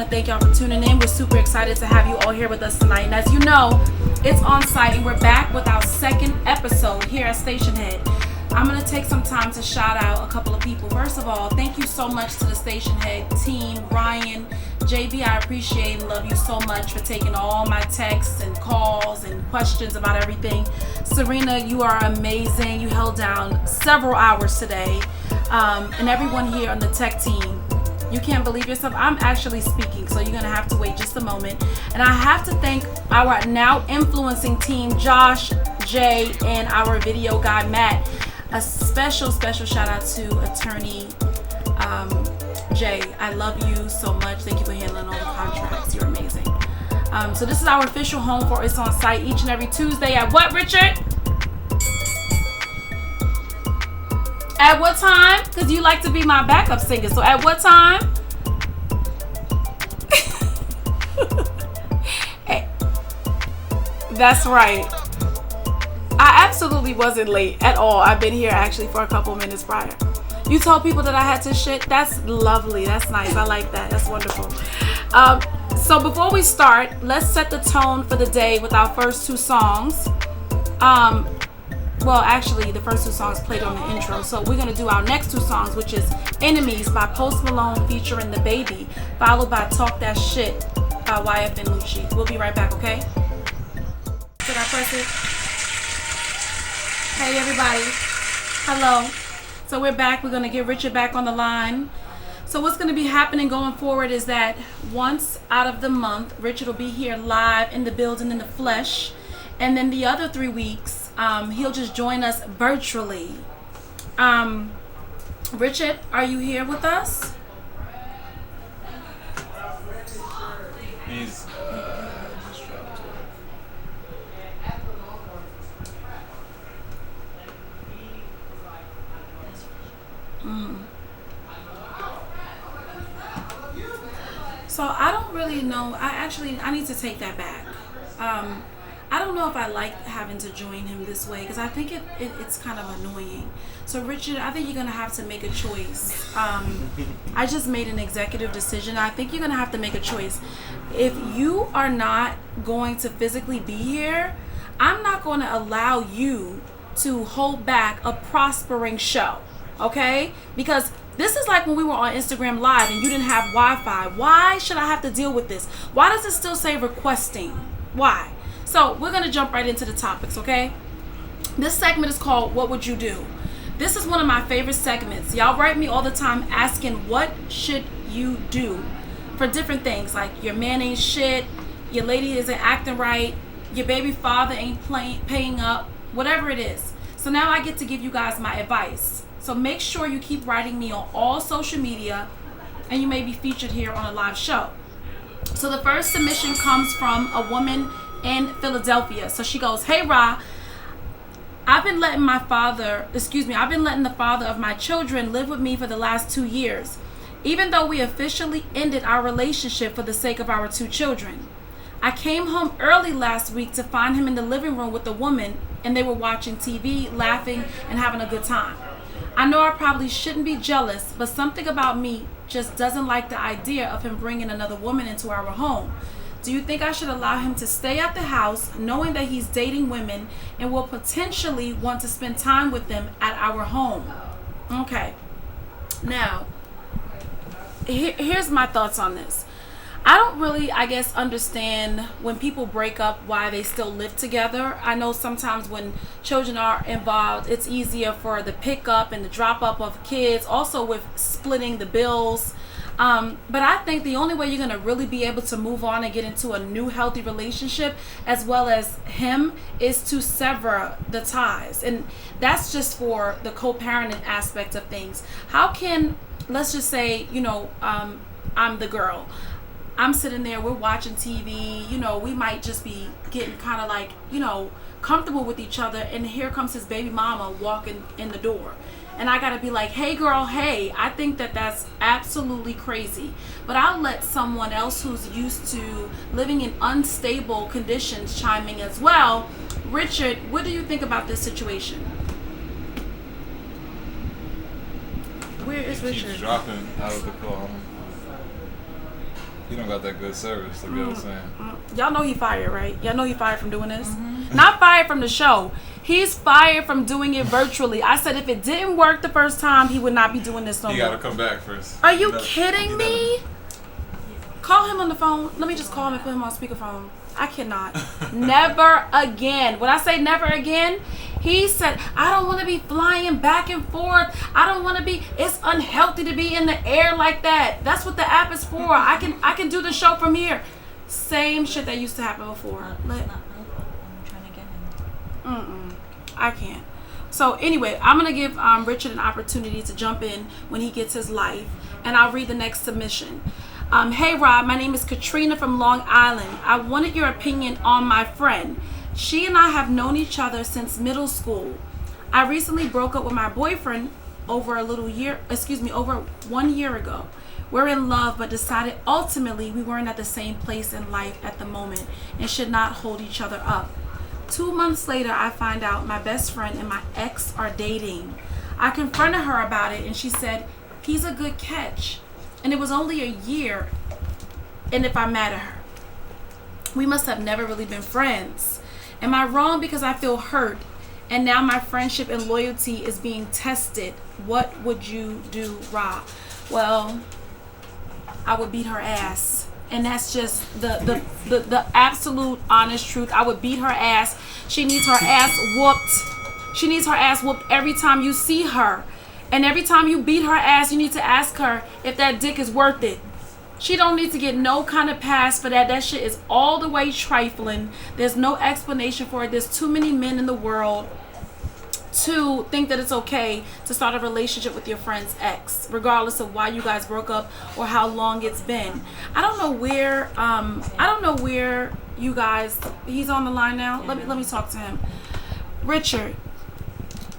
want to thank y'all for tuning in. We're super excited to have you all here with us tonight. And as you know, it's Onsite, and we're back with our second episode here at Station Head. I'm going to take some time to shout out a couple of people. First of all, thank you so much to the Station Head team. Ryan, JB, I appreciate and love you so much for taking all my texts and calls and questions about everything. Serena, you are amazing. You held down several hours today. And everyone here on the tech team, you can't believe yourself. I'm actually speaking, so you're going to have to wait just a moment. And I have to thank our now influencing team, Josh, Jay, and our video guy, Matt. A special shout out to attorney Jay. I love you so much. Thank you for handling all the contracts. You're amazing. So this is our official home for It's Onsite each and every Tuesday at what, Richard? At what time? Because you like to be my backup singer. So at what time? Hey, that's right. I absolutely wasn't late at all. I've been here actually for a couple minutes prior. You told people that I had to shit. That's lovely. That's nice. I like that. That's wonderful. So before we start, let's set the tone for the day with our first two songs. Well, actually, the first two songs played on the intro. So we're going to do our next two songs, which is Enemies by Post Malone featuring The Baby, followed by Talk That Shit by YF and Lucci. We'll be right back, okay? Did I press it? Hey everybody, hello. So we're back. We're going to get Richard back on the line. So what's going to be happening going forward is that once out of the month, Richard will be here live in the building in the flesh. And then the other 3 weeks, he'll just join us virtually. Richard, are you here with us? He's So I don't really know. I need to take that back. I don't know if I like having to join him this way because I think it's kind of annoying. So Richard, I think you're going to have to make a choice. I just made an executive decision. I think you're going to have to make a choice. If you are not going to physically be here, I'm not going to allow you to hold back a prospering show. Okay? Because this is like when we were on Instagram Live and you didn't have Wi-Fi. Why should I have to deal with this? Why does it still say requesting? Why? So we're going to jump right into the topics, okay? This segment is called What Would You Do? This is one of my favorite segments. Y'all write me all the time asking what should you do for different things. Like your man ain't shit, your lady isn't acting right, your baby father ain't paying up, whatever it is. So now I get to give you guys my advice. So make sure you keep writing me on all social media and you may be featured here on a live show. So the first submission comes from a woman in Philadelphia. So she goes, "Hey Ra, I've been letting the father of my children live with me for the last 2 years, even though we officially ended our relationship for the sake of our 2 children. I came home early last week to find him in the living room with a woman and they were watching TV, laughing and having a good time. I know I probably shouldn't be jealous, but something about me just doesn't like the idea of him bringing another woman into our home. Do you think I should allow him to stay at the house knowing that he's dating women and will potentially want to spend time with them at our home?" Okay. Now, here's my thoughts on this. I don't really, understand when people break up why they still live together. I know sometimes when children are involved, it's easier for the pickup and the drop up of kids, also with splitting the bills. But I think the only way you're going to really be able to move on and get into a new healthy relationship as well as him is to sever the ties. And that's just for the co-parenting aspect of things. How can, let's just say, I'm the girl. I'm sitting there, we're watching TV, we might just be getting kind of like, comfortable with each other, and here comes his baby mama walking in the door. And I gotta be like, "Hey girl, hey, I think that's absolutely crazy." But I'll let someone else who's used to living in unstable conditions chime in as well. Richard, what do you think about this situation? Where is Richard? Keeps dropping out of the call. He don't got that good service, like you know what I'm saying. Y'all know he fired, right? Y'all know he fired from doing this? Not fired from the show. He's fired from doing it virtually. I said if it didn't work the first time, he would not be doing this no more. He gotta come back first. Are you kidding me? Call him on the phone. Let me just call him and put him on speakerphone. I cannot. Never again. When I say never again, he said, I don't want to be flying back and forth. I don't want to be, it's unhealthy to be in the air like that. That's what the app is for. I can do the show from here. Same shit that used to happen before. I'm trying to get him. I can't. So anyway, I'm going to give Richard an opportunity to jump in when he gets his life. And I'll read the next submission. Hey Rob, my name is Katrina from Long Island. I wanted your opinion on my friend. She and I have known each other since middle school. I recently broke up with my boyfriend over 1 year ago. We're in love, but decided ultimately we weren't at the same place in life at the moment and should not hold each other up. 2 months later, I find out my best friend and my ex are dating. I confronted her about it and she said, he's a good catch. And it was only a year, and if I'm mad at her. We must have never really been friends. Am I wrong because I feel hurt, and now my friendship and loyalty is being tested? What would you do, Ra? Well, I would beat her ass. And that's just the absolute honest truth. I would beat her ass. She needs her ass whooped. She needs her ass whooped every time you see her. And every time you beat her ass, you need to ask her if that dick is worth it. She don't need to get no kind of pass for that. That shit is all the way trifling. There's no explanation for it. There's too many men in the world to think that it's okay to start a relationship with your friend's ex, regardless of why you guys broke up or how long it's been. I don't know where you guys, he's on the line now. Let me talk to him. Richard.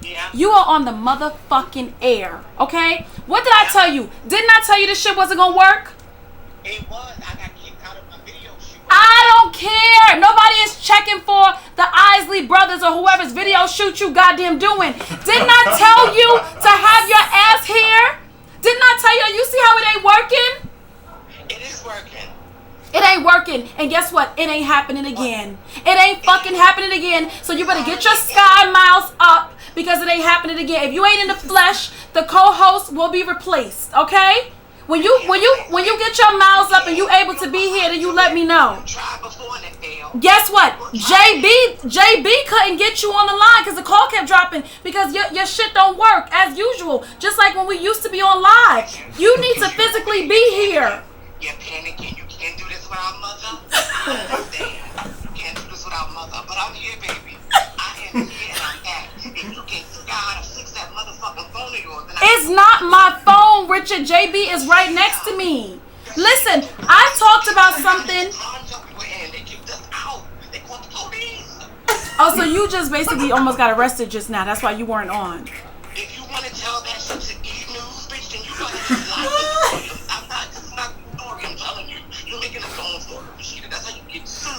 Yeah. You are on the motherfucking air, okay? What did I tell you? Didn't I tell you this shit wasn't gonna work? It was. I got kicked out of my video shoot. I don't care. Nobody is checking for the Isley brothers or whoever's video shoot you goddamn doing. Didn't I tell you to have your ass here? Didn't I tell you? You see how it ain't working? It is working. It ain't working. And guess what? It ain't happening again. It ain't fucking happening again. So you better get your sky miles up. Because it ain't happening again. If you ain't in the flesh, the co-host will be replaced. Okay? When you get your mouths up and you able to be here, then you let me know. Guess what? JB couldn't get you on the line because the call kept dropping because your shit don't work as usual. Just like when we used to be on live. You need to physically be here. You're panicking. You can't do this without mother. I understand. You can't do this without mother. But I'm here, baby. I am here and I'm back. If you can figure out how to fix that motherfucking phone of yours, then it's not my phone, Richard. JB is right next to me. Listen, I talked about something. Oh, so you just basically almost got arrested just now. That's why you weren't on. If you want to tell that shit to E-News, bitch, then you gotta just lie. This is not the story I'm telling you. You're making a phone story. That's how you get sued.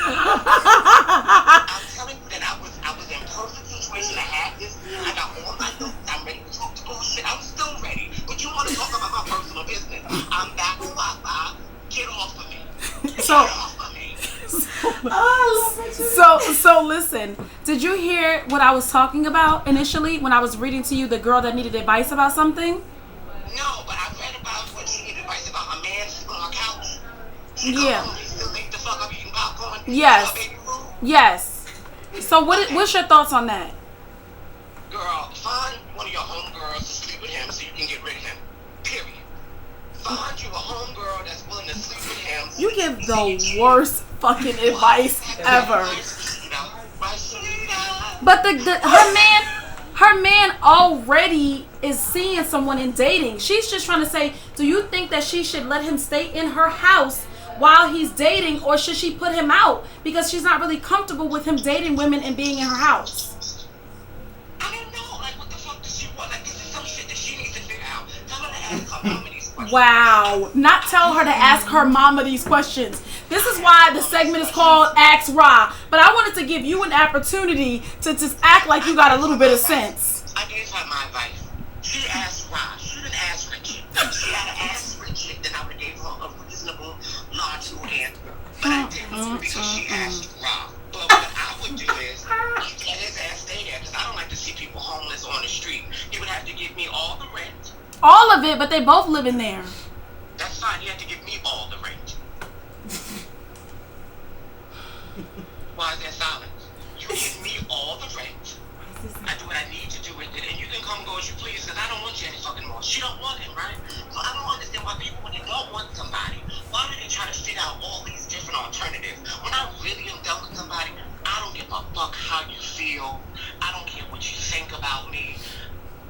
I'm telling you that I was in perfect situation. I had this. I got all my notes. I'm ready to talk to bullshit. I'm still ready. But you want to talk about my personal business. I'm back on Wi-Fi. Get off of me. Get off of me. So listen, did you hear what I was talking about initially when I was reading to you the girl that needed advice about something? No, but I read about what she needed advice about. A man sleeping on a couch. Yeah. Still make the fuck up eating popcorn. Yes. Yes. So what's your thoughts on that? Girl, find one of your homegirls to sleep with him so you can get rid of him. Period. Find you a homegirl that's willing to sleep with him. You give the worst fucking advice ever. But her man already is seeing someone and dating. She's just trying to say, do you think that she should let him stay in her house while he's dating, or should she put him out because she's not really comfortable with him dating women and being in her house? I don't know. Like, what the fuck does she want? Like, this is some shit that she needs to figure out. Tell her to ask her mama these questions. Wow. Not tell her to ask her mama these questions. This is why the segment is called Ask Ra. But I wanted to give you an opportunity to just act like you got a little bit of sense. I gave her my advice. She asked Ra. She didn't ask Richard. She had to ask Richard, then I would have gave her a reasonable all of it, but they both live in there. That's fine. You have to give me all the rent. Why is there silence? You give me all the rent. I do what I need to do with it, and you can come and go as you please, because I don't want you any fucking more. She don't want him, right? So I don't understand why people, when they don't want somebody, why do they try to figure out all these different alternatives? When I really am done with somebody, I don't give a fuck how you feel. I don't care what you think about me.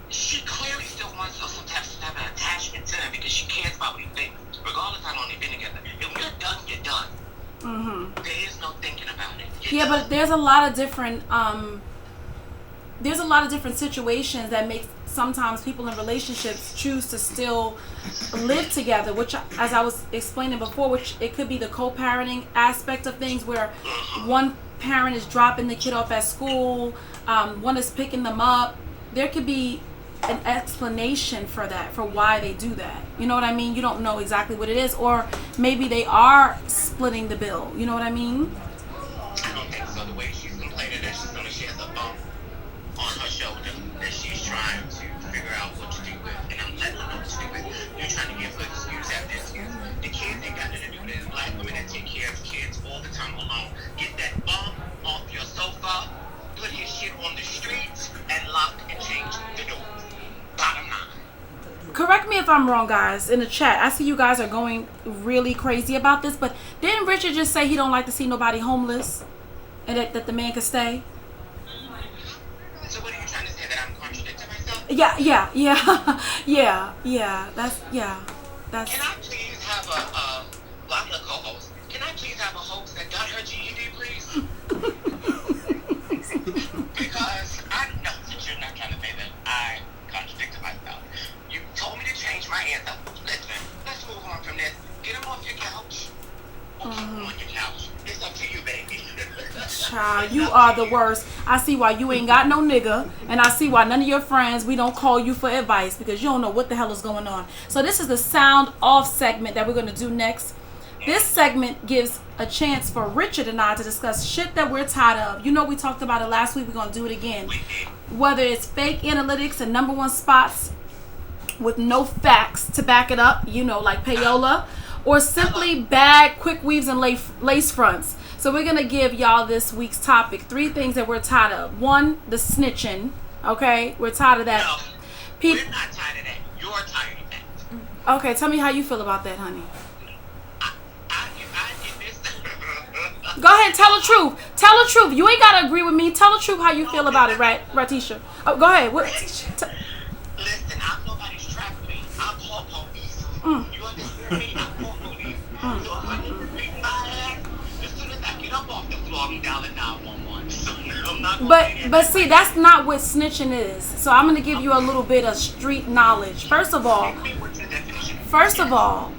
She clearly still wants some type of an attachment to him because she cares about what he thinks, regardless of how long they've been together. If you're done, you're done. Mm-hmm. There is no thinking about it. But there's a lot of different situations that make sometimes people in relationships choose to still live together, which, as I was explaining before, which it could be the co-parenting aspect of things, where one parent is dropping the kid off at school, one is picking them up. There could be an explanation for that, for why they do that. You know what I mean? You don't know exactly what it is, or maybe they are splitting the bill. You know what I mean? I don't think so. The way she's complaining that she has a bump on her shoulder that she's trying to figure out what to do with, and I'm letting her know what to do with. You're trying to give her excuse after excuse. The kids ain't got nothing to do with it. It's black women that take care of kids all the time alone. Get that bump off your sofa, put your shit on the streets, and lock and change the door. Bottom line. Correct me if I'm wrong, guys, in the chat. I see you guys are going really crazy about this, but didn't Richard just say he don't like to see nobody homeless, and that the man could stay? So what are you trying to say, that I'm contradicting myself? Yeah. That's. Can I please have well, I'm the co-host. Can I please have a host that got her GED, please? Because I know that you're not trying to say that I contradicted myself. You told me to change my answer. Listen, let's move on from this. Get him off your couch. Or keep him on your couch. It's up to you, baby. Child, you are the worst. I see why you ain't got no nigga, and I see why none of your friends, we don't call you for advice, because you don't know what the hell is going on. So this is the sound off segment that we're going to do next. This segment gives a chance for Richard and I to discuss shit that we're tired of. You know, we talked about it last week. We're going to do it again. Whether it's fake analytics and number one spots with no facts to back it up, you know, like payola, or simply bad quick weaves and lace fronts. So we're going to give y'all this week's topic. 3 things that we're tired of. 1, the snitching. Okay? We're tired of that. No, we're not tired of that. You're tired of that. Okay, tell me how you feel about that, honey. Go ahead, tell the truth. Tell the truth. You ain't got to agree with me. Tell the truth how you feel about it, Ratisha. Oh, go ahead. Listen, I'm nobody's trap queen. I call police. You understand me? I call police. So if I need to beat my ass, as soon as I get up off the floor, I'm dialing 911. So I'm not but see, that's not what snitching is. So I'm going to give you a little bit of street knowledge. First of all,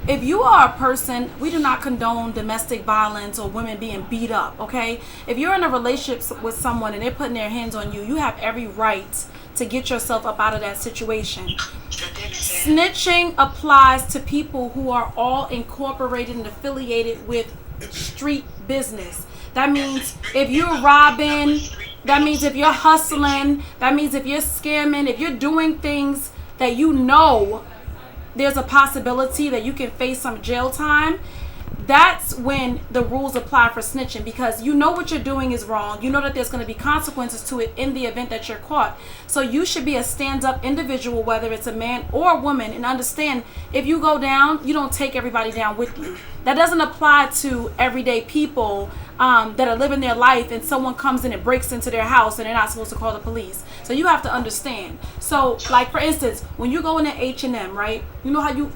if you are a person, we do not condone domestic violence or women being beat up, okay? If you're in a relationship with someone and they're putting their hands on you, you have every right to get yourself up out of that situation. Snitching applies to people who are all incorporated and affiliated with street business. That means if you're robbing, that means if you're hustling, that means if you're scamming, if you're doing things that you know there's a possibility that you can face some jail time, that's when the rules apply for snitching, because you know what you're doing is wrong. You know that there's going to be consequences to it in the event that you're caught. So you should be a stand-up individual, whether it's a man or a woman, and understand if you go down, you don't take everybody down with you. That doesn't apply to everyday people that are living their life and someone comes in and breaks into their house and they're not supposed to call the police. So you have to understand. So, like, for instance, when you go in at H&M, right? You know how you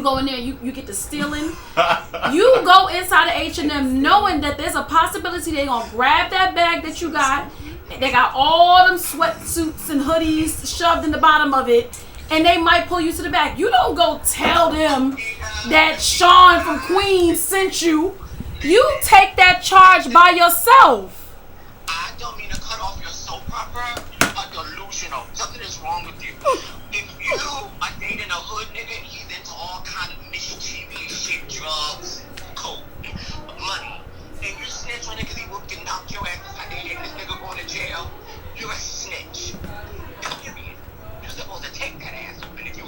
go in there, you get to stealing. You go inside of H&M knowing that there's a possibility they're going to grab that bag that you got. They got all them sweatsuits and hoodies shoved in the bottom of it, and they might pull you to the back. You don't go tell them that Sean from Queens sent you. You take that charge by yourself. I don't mean to cut off your soap opera. You are delusional. Something is wrong with you. If you are dating a hood nigga, he's into all kind of mischievous shit, drugs, coke, money, and you snitch on it because he whooped and knocked your ass inside there and this nigga going to jail, you're a snitch. Period. You're supposed to take that ass whooping if you a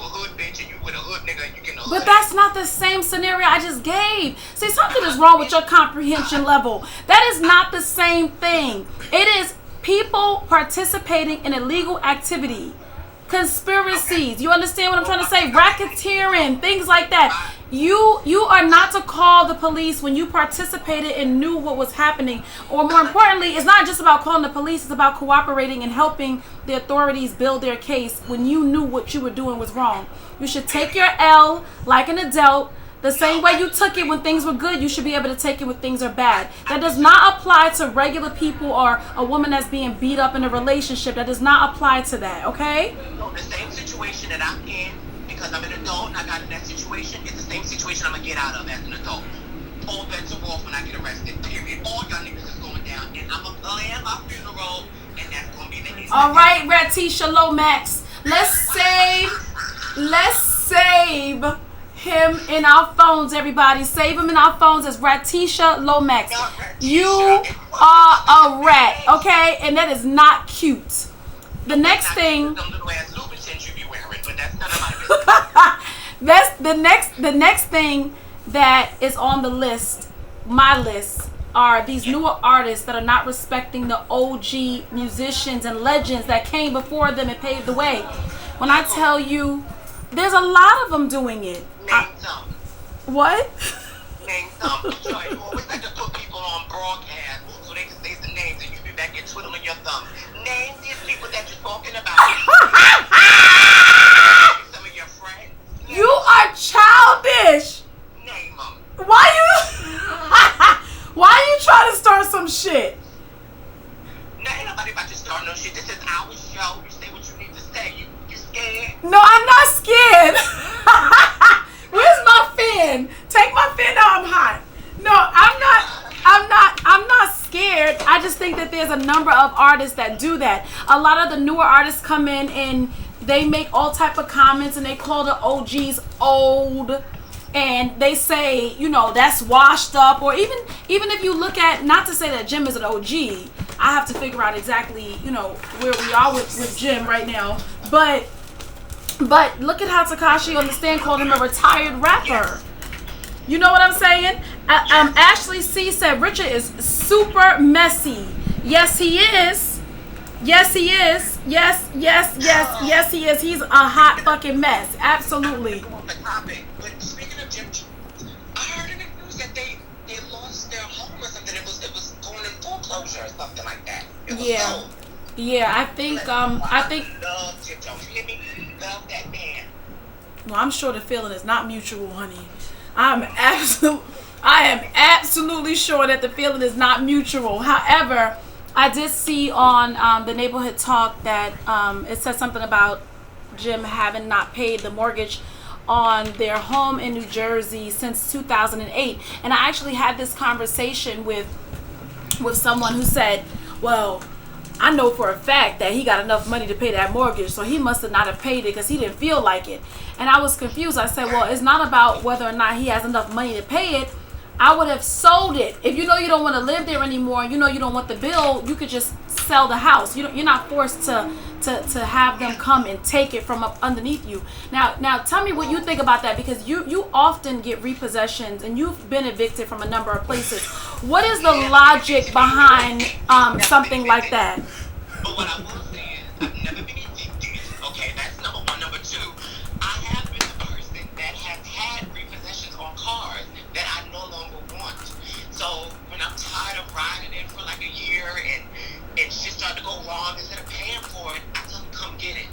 the same scenario I just gave. See, something is wrong with your comprehension level. That is not the same thing. It is people participating in illegal activity. Conspiracies. You understand what I'm trying to say? Racketeering, things like that. You are not to call the police when you participated and knew what was happening. Or more importantly, it's not just about calling the police, it's about cooperating and helping the authorities build their case when you knew what you were doing was wrong. You should take your L like an adult. The same way you took it when things were good, you should be able to take it when things are bad. That does not apply to regular people or a woman that's being beat up in a relationship. That does not apply to that, okay? So the same situation that I'm in, because I'm an adult and I got in that situation, is the same situation I'm going to get out of as an adult. All bets are off when I get arrested, period. All y'all niggas is going down, and I'm going to plan my funeral, and that's going to be the end. All right, Ratisha Lomax. Let's save him in our phones, everybody. Save him in our phones as Ratisha Lomax. You are a rat, okay? And that is not cute. The next thing. That's the next thing that is on the list, my list, are these newer artists that are not respecting the OG musicians and legends that came before them and paved the way. When I tell you, there's a lot of them doing it. Name some. What? Name some. You always like to put people on broadcast so they can say the names and you be back and twiddling your thumbs. Name these people that you're talking about. Some of your friends. You are childish. Name them. Why you trying to start some shit? No, ain't nobody about to start no shit. This is our show. You say what you need to say. You scared? No, I'm not scared. Where's my fan? Take my fan out. I'm hot. No, I'm not scared. I just think that there's a number of artists that do that. A lot of the newer artists come in and they make all type of comments and they call the OGs old. And they say, you know, that's washed up. Or even if you look at, not to say that Jim is an OG, I have to figure out exactly, you know, where we are with Jim right now. But look at how Tekashi on the stand called him a retired rapper. You know what I'm saying? Ashley C said Richard is super messy. Yes, he is. Yes, he is. Yes, he is. He's a hot fucking mess. Absolutely. But speaking of Jim, I heard in the news that they lost their home or something. It was going in foreclosure or something like that. Yeah, I think love Jim Jones. You hear me? Love that man. Well, I'm sure the feeling is not mutual, honey. I am absolutely sure that the feeling is not mutual. However, I did see on the Neighborhood Talk that it said something about Jim having not paid the mortgage on their home in New Jersey since 2008. And I actually had this conversation with someone who said, well, I know for a fact that he got enough money to pay that mortgage, so he must have not have paid it because he didn't feel like it. And I was confused. I said, well, it's not about whether or not he has enough money to pay it. I would have sold it. If you know you don't want to live there anymore, you know you don't want the bill, you could just sell the house. You're not forced to have them come and take it from up underneath you. Now tell me what you think about that, because you often get repossessions and you've been evicted from a number of places. What is the logic behind something like that? But what I will say is, I've never been evicted. Okay, that's number one. Number two, I have been the person that has had repossessions on cars that I no longer want. So when I'm tired of riding in for like a year and shit started to go wrong, instead of paying for it, I tell them come get it.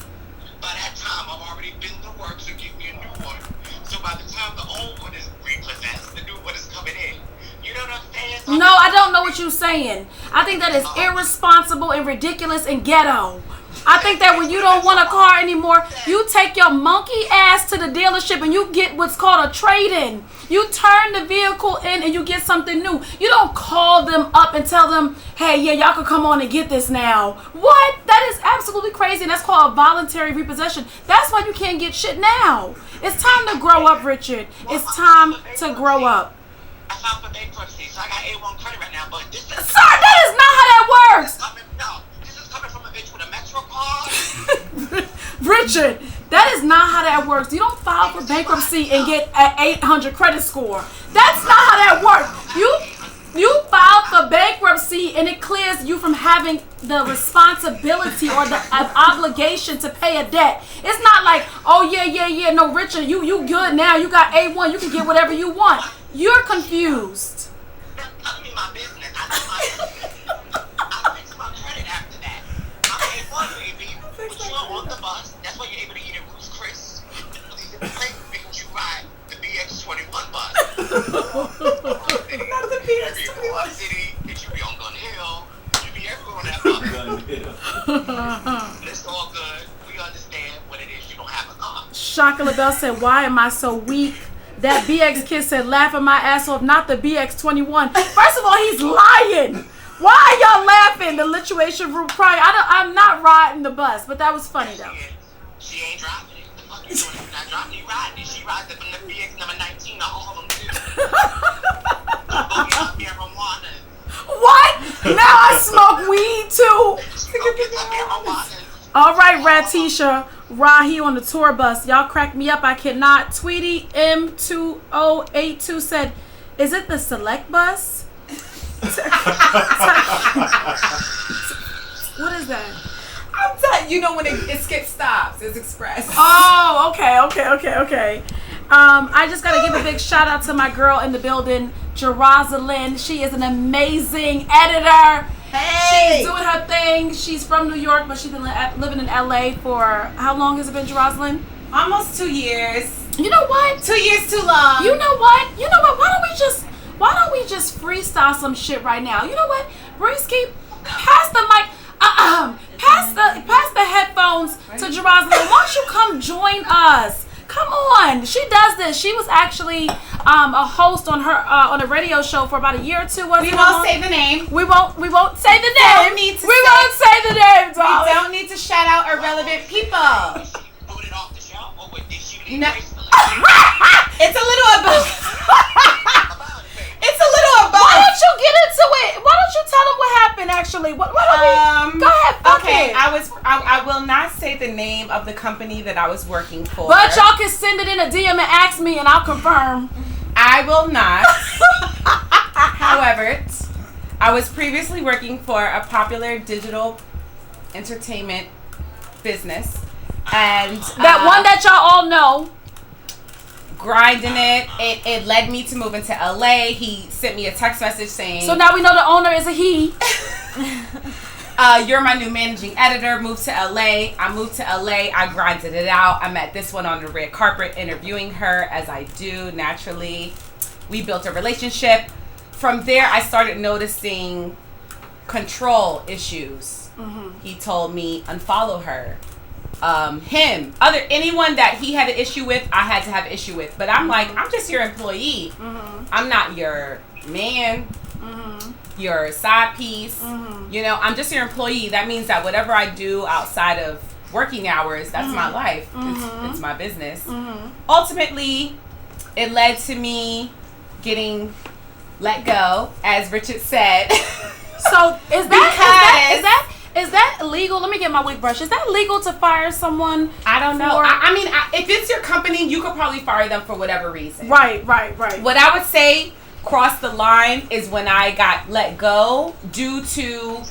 By that time, I've already been to work, so give me a new one. So by the time the old one is repossessed, the new one is coming in. You know what I'm saying? So no, I don't know what you're saying. I think that is irresponsible and ridiculous and ghetto. I think that when you don't want a car anymore, you take your monkey ass to the dealership and you get what's called a trade-in. You turn the vehicle in and you get something new. You don't call them up and tell them, hey, yeah, y'all can come on and get this now. What? That is absolutely crazy, and that's called a voluntary repossession. That's why you can't get shit now. It's time to grow up, Richard. It's time to grow up. I filed for bankruptcy, so I got A1 credit right now, but this is... Sir, that is not how that works. This is coming from a bitch with a Metro card. Richard, That is not how that works. You don't file for bankruptcy and get an 800 credit score. That's not how that works. You file for bankruptcy and it clears you from having the responsibility or the obligation to pay a debt. It's not like, oh yeah, no, Richard, you good now. You got A1. You can get whatever you want. You're confused. That's telling me my business. I know my business. I fix my credit after that. I'm A1, baby. But you're on the bus. That's why you're able to eat at Ruth's Chris. Because you ride the BX21 bus. Not the BX21. City, you be on Gun Hill. You be everywhere on that bus. It's all good. We understand what it is. You don't have a car. Shaka LaBelle said, why am I so weak? That BX kid said, laughing my ass off, not the BX21. First of all, he's lying. Why are y'all laughing? The lituation room crying. I'm not riding the bus, but that was funny though. She ain't driving it. The fuck you doing? If you're not driving it, riding it. She rides it from the BX number 19 to all of them too. Go get some marijuana. What? Now I smoke weed too. Go get some marijuana. All right, Ratisha, Rahi on the tour bus. Y'all crack me up. I cannot. Tweety M2082 said, is it the select bus? What is that? I'm telling you, when it skips stops, it's express. Oh, okay. I just got to give a big shout out to my girl in the building, Jeroslyn. She is an amazing editor. Hey. She's doing her thing. She's from New York, but she's been living in LA for, how long has it been, Jeroslyn? Almost 2 years. You know what? 2 years too long. You know what? Why don't we just freestyle some shit right now? You know what? Brisky, pass the mic. Pass the headphones to Jeroslyn. Why don't you come join us? Come on. She does this. She was actually a host on her on a radio show for about a year or two. We won't say the name. We won't say the name. We won't say the name, darling. We don't need to shout out irrelevant people. Booted off the show, or what did she No. gracefully? It's a little above. It's a little above. Why don't you get into it? Why don't you tell them what happened? Actually, what? Go ahead. Fuck Okay, it. I will not say the name of the company that I was working for. But y'all can send it in a DM and ask me, and I'll confirm. I will not. However, I was previously working for a popular digital entertainment business, and That one that y'all all know. grinding it. It led me to move into LA. He sent me a text message saying, So now we know the owner is a he. you're my new managing editor. Move to LA. I moved to LA. I grinded it out. I met this one on the red carpet, interviewing her as I do naturally. We built a relationship. From there, I started noticing control issues. Mm-hmm. He told me unfollow her. Anyone that he had an issue with, I had to have an issue with. But I'm like, I'm just your employee. Mm-hmm. I'm not your man, Mm-hmm. your side piece. Mm-hmm. I'm just your employee. That means that whatever I do outside of working hours, that's my life. It's my business. Mm-hmm. Ultimately, it led to me getting let go, as Richard said. So is that illegal? Let me get my wig brush. Is that legal to fire someone? I don't know. for- I mean, if it's your company, you could probably fire them for whatever reason. Right. What I would say crossed the line is when I got let go due to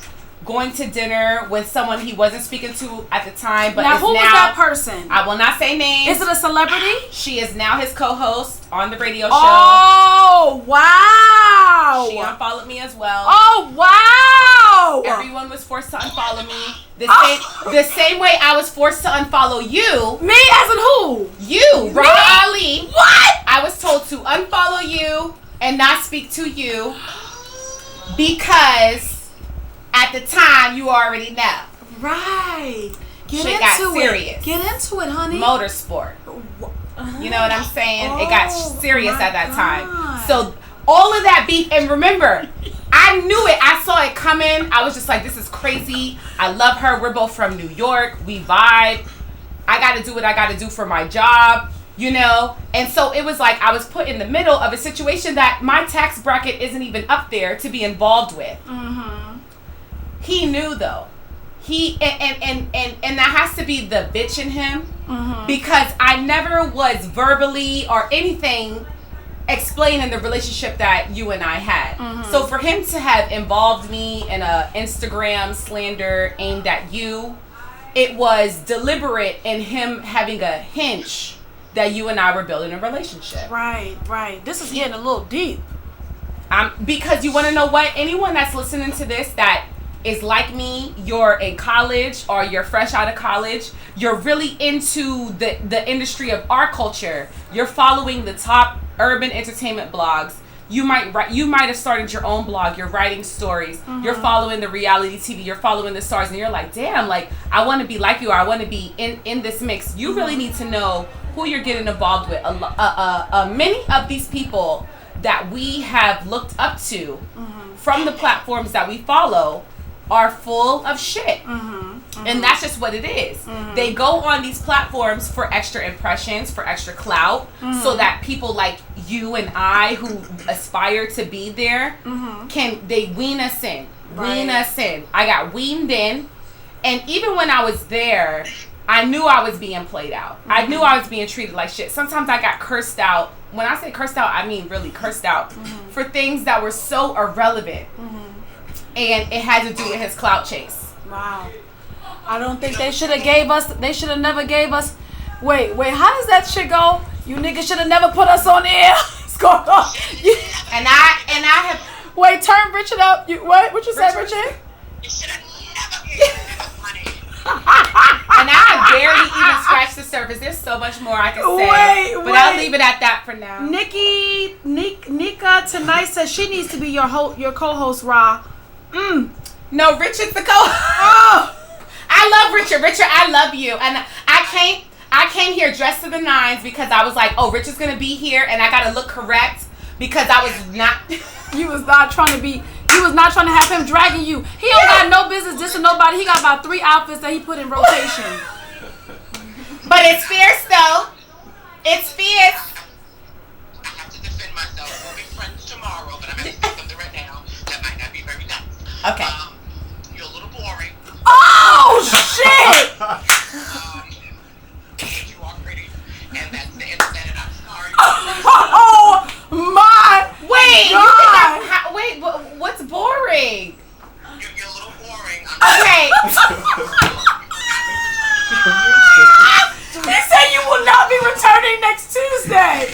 going to dinner with someone he wasn't speaking to at the time. But Now, is who was now, that person? I will not say names. Is it a celebrity? She is now his co-host on the radio show. Oh, wow. She unfollowed me as well. Oh, wow. Everyone was forced to unfollow me. The same way I was forced to unfollow you. Me as in who? You, Rama Ali. What? I was told to unfollow you and not speak to you because at the time you already know. Right. Get Shit into got it. serious. Get into it, honey. Motorsport. You know what I'm saying? It got serious my at that time. God. So all of that beef, and remember, I knew it. I saw it coming. I was just like, this is crazy. I love her. We're both from New York. We vibe. I got to do what I got to do for my job, And so it was like I was put in the middle of a situation that my tax bracket isn't even up there to be involved with. Mm-hmm. He knew, though. he and that has to be the bitch in him, because I never was verbally or anything explaining the relationship that you and I had. So for him to have involved me in a Instagram slander aimed at you, it was deliberate in him having a hinge that you and I were building a relationship. Right. This is getting a little deep. Because you want to know what? Anyone that's listening to this that is like me, you're in college or you're fresh out of college, you're really into the industry of our culture, you're following the top urban entertainment blogs, you might have started your own blog, you're writing stories, you're following the reality TV, you're following the stars, and you're like, damn, like, I want to be like you, or I want to be in this mix. You really need to know who you're getting involved with. Many of these people that we have looked up to from the platforms that we follow are full of shit. And that's just what it is. They go on these platforms for extra impressions, for extra clout, so that people like you and I who aspire to be there they wean us in. I got weaned in, and even when I was there, I knew I was being played out. I knew I was being treated like shit. Sometimes I got cursed out. When I say cursed out, I mean really cursed out for things that were so irrelevant. And it had to do with his clout chase. Wow. I don't think they should have never gave us. Wait, how does that shit go? You niggas should have never put us on air. It's going on. And I have. Wait, turn Richard up. What you said, Richard? You should have never gave us money. And I barely even scratched the surface. There's so much more I can say. But I'll leave it at that for now. Nika tonight says she needs to be your co-host, Ra. No, Richard's the co-host. I love Richard. Richard, I love you. And I came here dressed to the nines because I was like, oh, Richard's going to be here and I got to look correct because I was not. You was not trying to have him dragging you. He don't got no business dissing nobody. He got about 3 outfits that he put in rotation. But it's fierce though. It's fierce. I have to defend myself. We'll be friends tomorrow, but I'm going to say something right now that might not be very nice. Okay. You're a little boring. Oh, shit! You are pretty. And that's the end of that, and I'm sorry. Oh, my God. Wait, what's boring? You're a little boring. Okay. He said you will not be returning next Tuesday.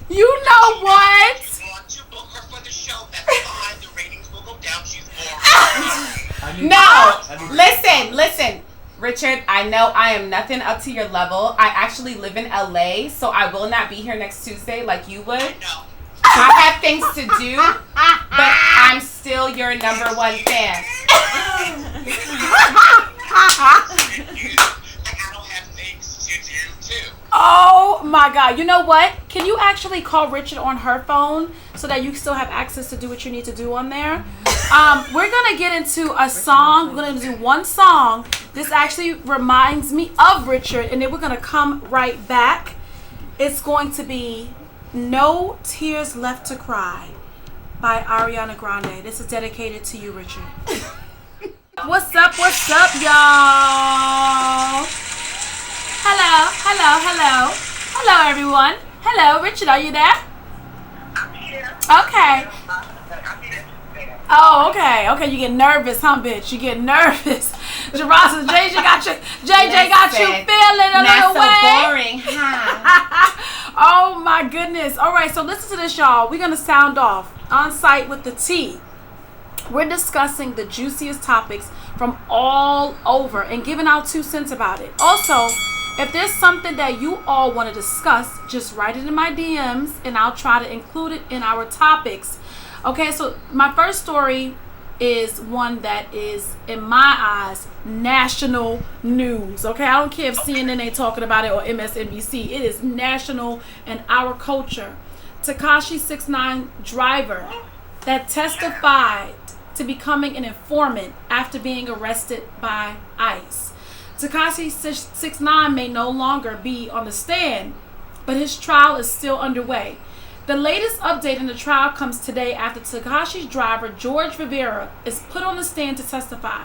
You know what? If you want to book her for the show, that's fine. The ratings will go down. She's boring. No. Listen. Richard, I know I am nothing up to your level. I actually live in LA, so I will not be here next Tuesday like you would. No. I have things to do, but I'm still your number 1 fan. I don't have things to do too. Oh my God. You know what? Can you actually call Richard on her phone so that you still have access to do what you need to do on there? We're going to get into a song. We're going to do one song. This actually reminds me of Richard, and then we're going to come right back. It's going to be No Tears Left to Cry by Ariana Grande. This is dedicated to you, Richard. What's up, y'all? Hello, everyone. Hello, Richard, are you there? I'm here. Okay. I'm here. Oh, okay. You get nervous, huh, bitch? You get nervous. Jeroslyn, JJ got you feeling a little way. Not so boring, huh? Oh, my goodness. All right, so listen to this, y'all. We're going to sound off. Onsite with the T. We're discussing the juiciest topics from all over and giving our 2 cents about it. Also, if there's something that you all want to discuss, just write it in my DMs and I'll try to include it in our topics. Okay, so my first story is one that is, in my eyes, national news. Okay, I don't care if CNN ain't talking about it or MSNBC. It is national in our culture. Tekashi 6ix9ine driver that testified to becoming an informant after being arrested by ICE. Tekashi 6ix9ine may no longer be on the stand, but his trial is still underway. The latest update in the trial comes today after Tekashi's driver, George Rivera, is put on the stand to testify.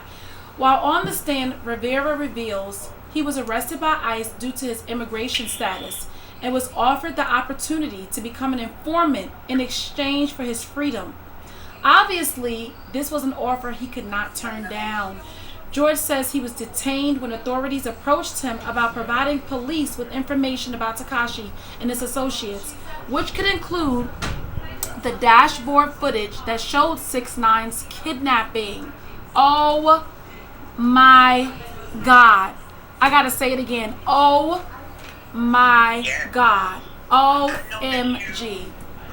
While on the stand, Rivera reveals he was arrested by ICE due to his immigration status and was offered the opportunity to become an informant in exchange for his freedom. Obviously, this was an offer he could not turn down. George says he was detained when authorities approached him about providing police with information about Tekashi and his associates, which could include the dashboard footage that showed 6ix9ine's kidnapping. Oh my God. I gotta say it again. Oh my God. OMG.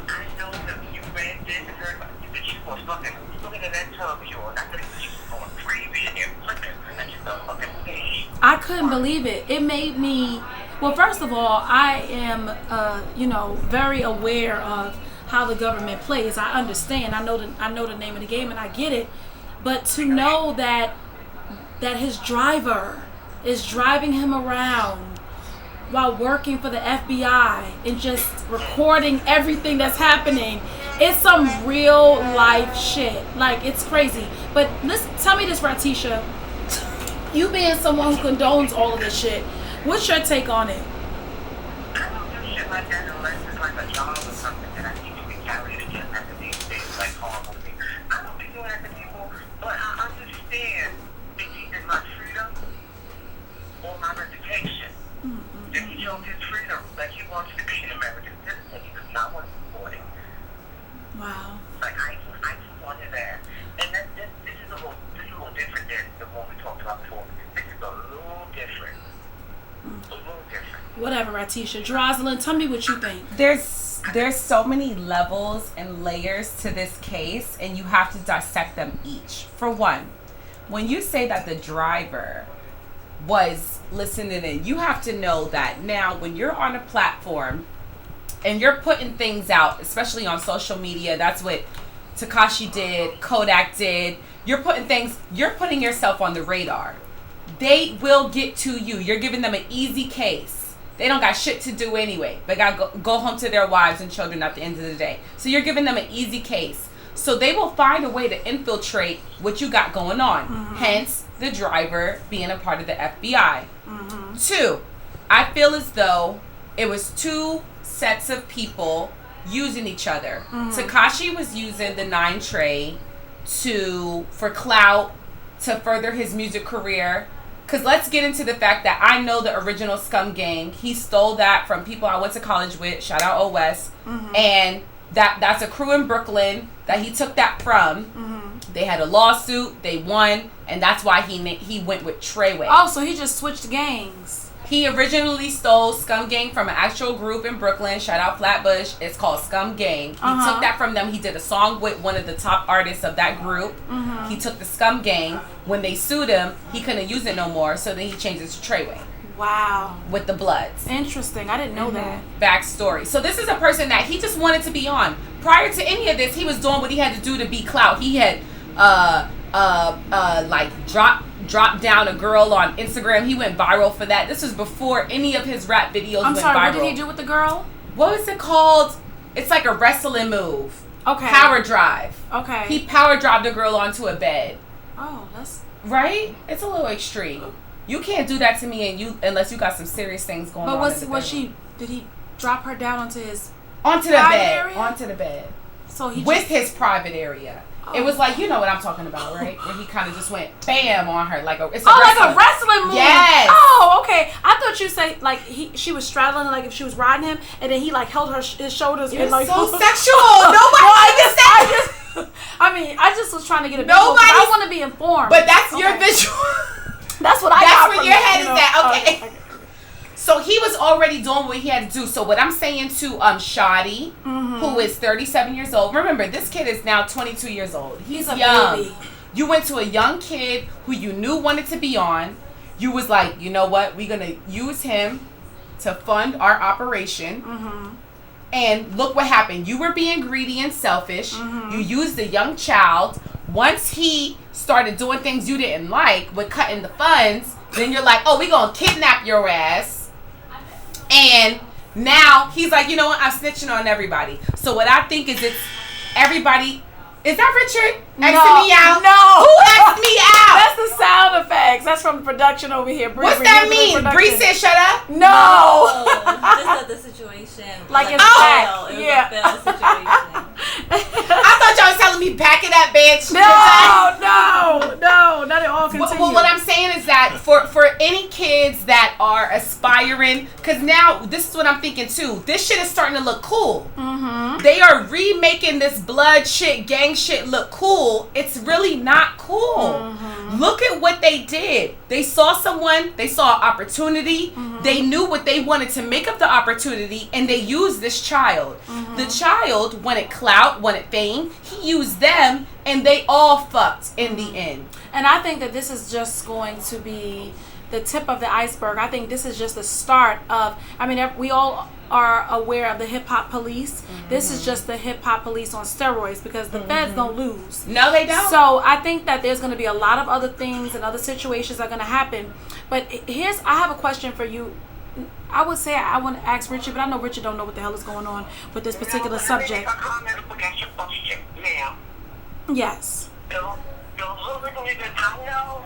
I know that you read this and heard about it, but you was fucking looking at that tub of yours. I think you was going crazy in there, flipping, and you the fucking thing. I couldn't believe it. It made me, well, first of all, I am, very aware of how the government plays. I understand. I know the name of the game, and I get it. But to know that his driver is driving him around while working for the FBI and just recording everything that's happening, it's some real life shit. Like, it's crazy. But listen, tell me this, Ratisha. You being someone who condones all of this shit, what's your take on it? I don't do shit like that unless it's like a job or something that I need to be carried against after these things, like horrible things. I don't be doing that to people, but I understand it's either my freedom or my reputation. If he chose his freedom, like he wants to be an American citizen, he does not want to support it. Wow. Like I just wanted that, and this is a little different than what we talked about before. This is a little different. A little different. Whatever, Ratisha. Jeroslyn, tell me what you think. There's so many levels and layers to this case, and you have to dissect them each. For one, when you say that the driver was listening in, you have to know that now when you're on a platform and you're putting things out, especially on social media, that's what Tekashi did, Kodak did. You're putting yourself on the radar. They will get to you. You're giving them an easy case. They don't got shit to do anyway. They got to go home to their wives and children at the end of the day. So you're giving them an easy case. So they will find a way to infiltrate what you got going on. Mm-hmm. Hence, the driver being a part of the FBI. Mm-hmm. 2, I feel as though it was 2 sets of people using each other. Mm-hmm. Tekashi was using the 9 tray for clout, to further his music career. Because let's get into the fact that I know the original Scum Gang. He stole that from people I went to college with. Shout out O West. Mm-hmm. And that's a crew in Brooklyn that he took that from. Mm-hmm. They had a lawsuit. They won. And that's why he went with Treyway. Oh, so he just switched gangs. He originally stole Scum Gang from an actual group in Brooklyn. Shout out Flatbush. It's called Scum Gang. He took that from them. He did a song with one of the top artists of that group. Mm-hmm. He took the Scum Gang. When they sued him, he couldn't use it no more. So then he changed it to Treyway. Wow. With the Bloods. Interesting. I didn't know that. Backstory. So this is a person that he just wanted to be on. Prior to any of this, he was doing what he had to do to be clout. He had dropped down a girl on Instagram. He went viral for that. This was before any of his rap videos went viral. What did he do with the girl? What was it called? It's like a wrestling move. Okay. Power drive. Okay. He power dropped a girl onto a bed. Oh, that's... Right? It's a little extreme. You can't do that to me unless you got some serious things going on. But did he drop her down onto his onto the bed? Area? Onto the bed. So he with his private area. Oh. It was like, you know what I'm talking about, right? Where he kind of just went bam on her like a wrestling move. Yes. Oh, okay. I thought you said like she was straddling her, like if she was riding him, and then he like held his shoulders. You're and like so sexual. I just was trying to get a visual. I want to be informed. But that's your visual. That's what I got. That's where your head is at. Okay. So he was already doing what he had to do. So what I'm saying to Shadi, who is 37 years old. Remember, this kid is now 22 years old. He's young. Baby. You went to a young kid who you knew wanted to be on. You was like, you know what? We're going to use him to fund our operation. Mm-hmm. And look what happened. You were being greedy and selfish. Mm-hmm. You used a young child. Once he started doing things you didn't like with cutting the funds, then you're like, oh, we're going to kidnap your ass. And now he's like, you know what? I'm snitching on everybody. So what I think is it's everybody Is that Richard? No. Xing me out? No. Who X'd me out? That's the sound effects. That's from production over here. Bree, What's that mean? Bree said shut up? No. Just that the situation. Like it's fail. It was yeah. a fail situation. I thought y'all was telling me back it up, bitch. No. Not at all. Continue. Well, what I'm saying is that for any kids that are aspiring, because now this is what I'm thinking too. This shit is starting to look cool. Mm-hmm. They are remaking this blood shit, gang shit look cool. It's really not cool. Mm-hmm. Look at what they did. They saw someone. They saw an opportunity. Mm-hmm. They knew what they wanted to make of the opportunity, and they used this child. Mm-hmm. The child wanted clout, wanted fame. He used them, and they all fucked in the end. And I think that this is just going to be the tip of the iceberg. I think this is just the start of, I mean, we all are aware of the hip hop police. Mm-hmm. This is just the hip hop police on steroids because the feds don't lose. No, they don't. So I think that there's going to be a lot of other things and other situations that are going to happen. But I have a question for you. I would say I want to ask Richard, but I know Richard don't know what the hell is going on with this particular subject. Ma'am. Yes. The hood niggas I know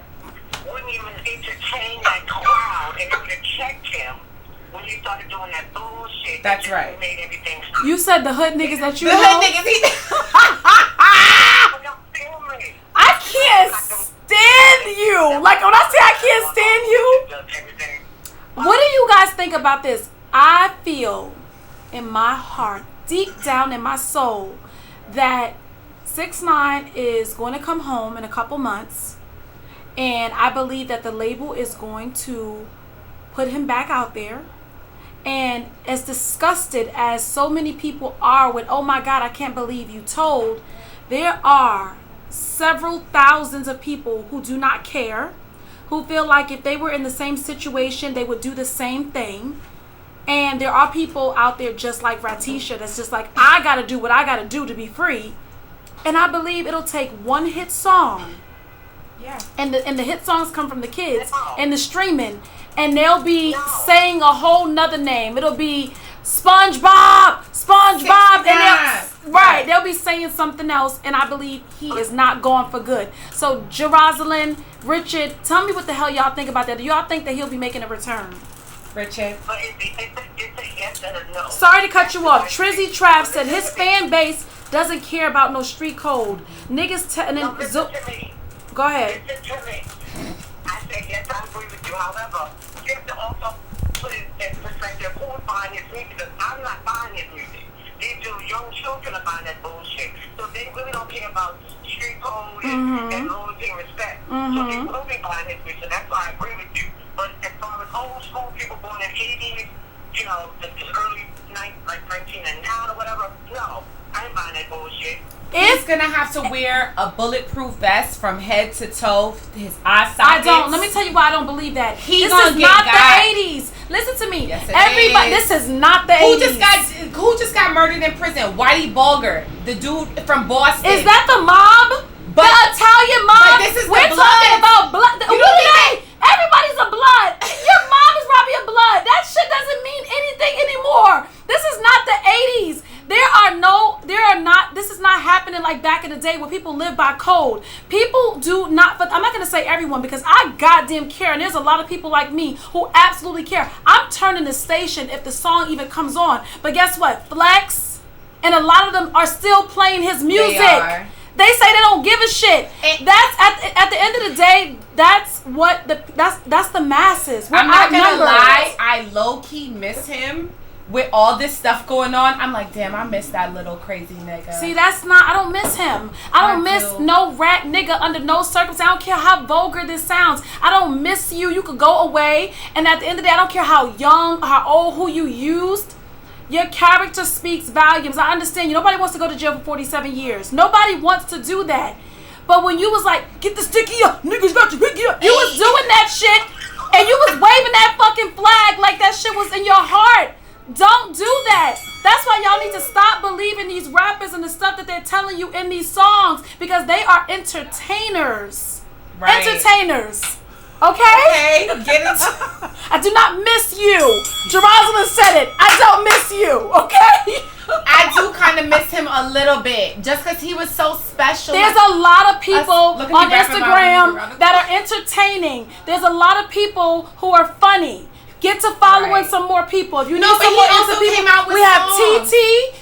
wouldn't even entertain that crowd and they would have checked him when you started doing that bullshit. That's right. Made everything stop. You said the hood niggas that you The know? hood niggas, I can't stand you. Like when I say I can't stand you. What do you guys think about this? I feel in my heart, deep down in my soul, that 6ix9ine is going to come home in a couple months, and I believe that the label is going to put him back out there. And as disgusted as so many people are with, oh my God, I can't believe you told, there are several thousands of people who do not care, who feel like if they were in the same situation, they would do the same thing. And there are people out there just like Ratisha that's just like, I got to do what I got to do to be free. And I believe it'll take one hit song. Yeah. And the hit songs come from the kids and the streaming. And they'll be saying a whole nother name. It'll be SpongeBob. And they'll be saying something else. And I believe he is not gone for good. So Jeroslyn, Richard, tell me what the hell y'all think about that. Do y'all think that he'll be making a return? Richard. It's a yes and a no. Sorry to cut you off. Trizzy Trav said his fan base doesn't care about no street code. Niggas Listen to me. Go ahead. Listen to me. I said yes, I agree with you. However, you have to also put it in perspective who's buying his music. Because I'm not buying his music. These young children are buying that bullshit. So they really don't care about street code and loyalty and respect. So they will be buying his music. That's why I agree with you. But as far as old school people born in the 80s, you know, the early 19 and now or whatever, no, I ain't buying that bullshit. He's gonna have to wear a bulletproof vest from head to toe. His eye sockets. I don't. Let me tell you why I don't believe that. This is not the 80s. Listen to me. Yes, everybody, is. this is not the 80s. Who just got murdered in prison? Whitey Bulger, the dude from Boston. Is that the mob? The Italian mob? But this is We're the talking blood. about blood. You don't think Everybody's a blood. Your mom is probably a blood. That shit doesn't mean anything anymore. This is not the 80s. This is not happening like back in the day where people live by code. People do not, but I'm not going to say everyone because I goddamn care. And there's a lot of people like me who absolutely care. I'm turning the station if the song even comes on. But guess what? Flex and a lot of them are still playing his music. They say they don't give a shit. That's at the end of the day, that's the masses. I'm not gonna lie, I low key miss him with all this stuff going on. I'm like, damn, I miss that little crazy nigga. See, I don't miss him. I don't miss no rat nigga under no circumstance. I don't care how vulgar this sounds. I don't miss you. You could go away. And at the end of the day, I don't care how young, how old, who you used. Your character speaks volumes. I understand you. Nobody wants to go to jail for 47 years. Nobody wants to do that. But when you was like, get the sticky up, niggas got your hickey up. You was doing that shit, and you was waving that fucking flag like that shit was in your heart. Don't do that. That's why y'all need to stop believing these rappers and the stuff that they're telling you in these songs because they are entertainers. Right. Entertainers. Okay, get it. I do not miss you. Jeroslyn said it. I don't miss you. Okay. I do kind of miss him him a little bit just because he was so special. There's a lot of people on Instagram that that are entertaining. There's a lot of people who are funny. Get to following some more people. If you need some more also people, came out with we have songs. TT.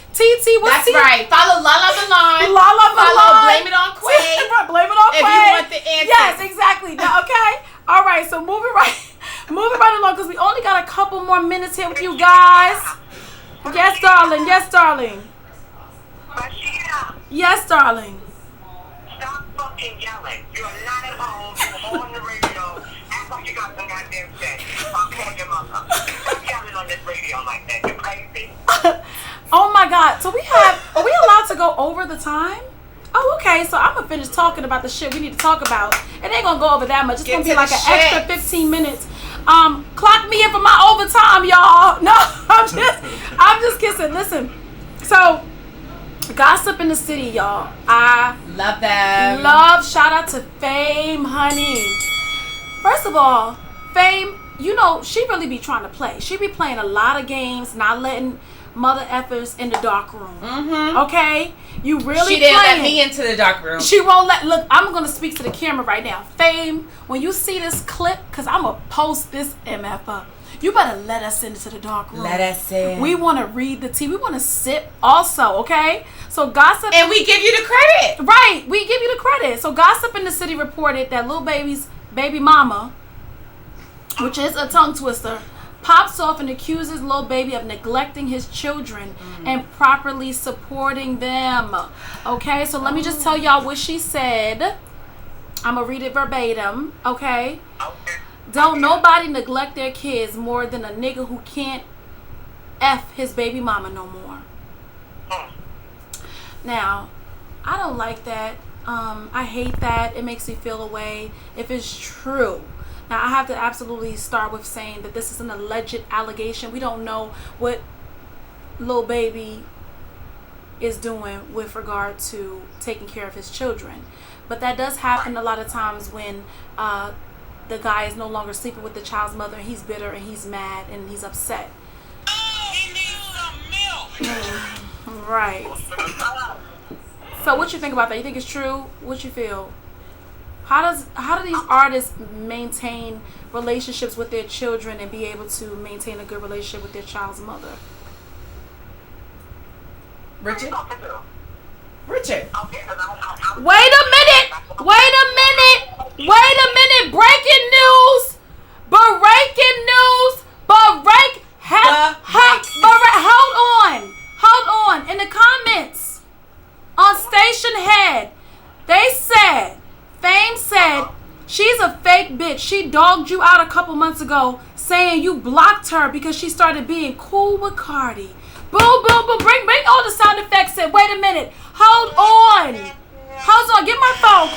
What's That's right. Follow Lala Milan. Follow Blame It on Quay. Blame It on Quay. If you want the answer. Yes, exactly. Now, okay. All right. So moving right along because we only got a couple more minutes here with you guys. Yes, darling. Yes, darling. Rashida, Yes, darling. stop fucking yelling. You're not at home. You're on the radio. Act like you got some goddamn sense. I'll call your mother. Stop yelling on this radio like that. You crazy? Oh my God. So are we allowed to go over the time? Oh, okay. So I'm going to finish talking about the shit we need to talk about. It ain't going to go over that much. It's going to be like an extra 15 minutes. Clock me in for my overtime, y'all. No, I'm just kidding. Listen. So, gossip in the city, y'all. I love them. Shout out to Fame, honey. First of all, Fame, you know, she really be trying to play. She be playing a lot of games, not letting mother effers in the dark room. Mm-hmm. Okay? You really She didn't playing. let me into the dark room. She won't look, I'm going to speak to the camera right now. Fame, when you see this clip, because I'm going to post this MF up, you better let us into the dark room. Let us in. We want to read the tea. We want to sip also, okay? So gossip. And we give you the credit. Right. We give you the credit. So Gossip in the City reported that Lil Baby's baby mama, which is a tongue twister, pops off and accuses Lil Baby of neglecting his children and properly supporting them. Okay, so let me just tell y'all what she said. I'm going to read it verbatim, okay? Don't nobody neglect their kids more than a nigga who can't F his baby mama no more. Now, I don't like that. I hate that. It makes me feel away if it's true. Now, I have to absolutely start with saying that this is an alleged allegation. We don't know what Lil Baby is doing with regard to taking care of his children. But that does happen a lot of times when the guy is no longer sleeping with the child's mother. He's bitter and he's mad and he's upset. He needs some milk. Right. So what you think about that? You think it's true? What you feel? How do these artists maintain relationships with their children and be able to maintain a good relationship with their child's mother? Richard? Okay, Wait a minute! Breaking news! Hold on! In the comments on Station Head, they said, Fame said, she's a fake bitch. She dogged you out a couple months ago saying you blocked her because she started being cool with Cardi. Boom, boom, boom. Bring all the sound effects in. Wait a minute. Hold on. Get my phone.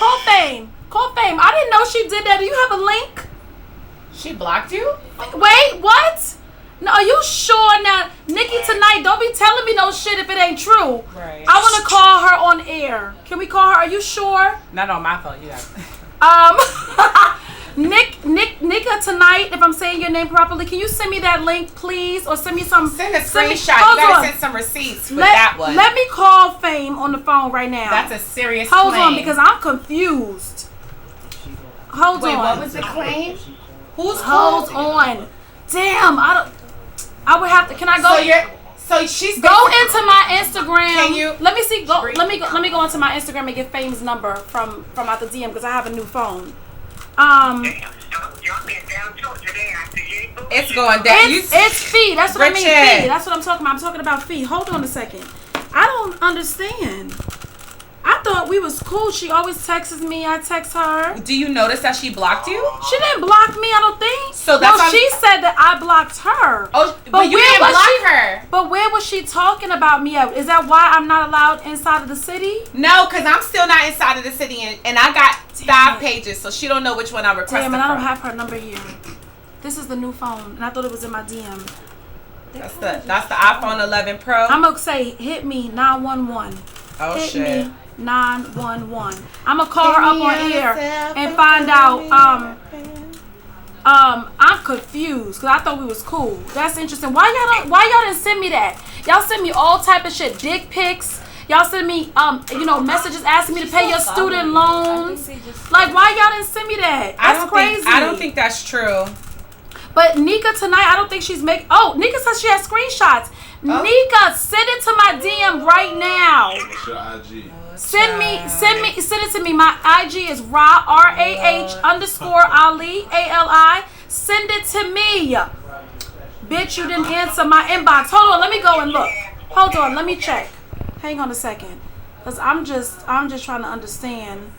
Call Fame. I didn't know she did that. Do you have a link? She blocked you? Wait, what? No, are you sure now? Nikki, tonight, don't be telling me no shit if it ain't true. Right. I want to call her on air. Can we call her? Are you sure? Not on my phone. You got Nika tonight, if I'm saying your name properly, can you send me that link, please? Or send me some... Send a screenshot. You gotta send some receipts with that one. Let me call Fame on the phone right now. That's a serious Hold claim. on, because I'm confused. Hold Wait, on. what was the claim? Hold on. Damn, I would have to... Can I go... So she's... Go into my Instagram. Can you... Let me see. Let me go into my Instagram and get Fame's number from out the DM because I have a new phone. It's going down. It's fee. That's what I mean. Richard. Fee. That's what I'm talking about. I'm talking about fee. Hold on a second. I don't understand. I thought we was cool. She always texts me. I text her. Do you notice that she blocked you? She didn't block me. I don't think. So that's no. She said that I blocked her. Oh, but you didn't block her. But where was she talking about me at? Is that why I'm not allowed inside of the city? No, because I'm still not inside of the city, and I got 5 pages, so she don't know which one I requested. Damn, and I don't have her number here. This is the new phone, and I thought it was in my DM. That's the iPhone 11 Pro. I'm gonna say hit me 911. Oh hit shit. me 911. I'm gonna call her up on air and find out. I'm confused because I thought we was cool. That's interesting. Why y'all didn't send me that? Y'all send me all type of shit, dick pics Y'all send me, messages asking me to pay your student loans. Like, why y'all didn't send me that? That's crazy. I don't think that's true. But Nika tonight, I don't think she's making. Oh, Nika says she has screenshots. Oh. Nika, send it to my DM right now. What's your IG? Send it to me. My IG is RAH_Ali ALI. Send it to me. Bitch, you didn't answer my inbox. Hold on, let me go and look. Hold on, let me check. Hang on a second. Cause I'm just trying to understand.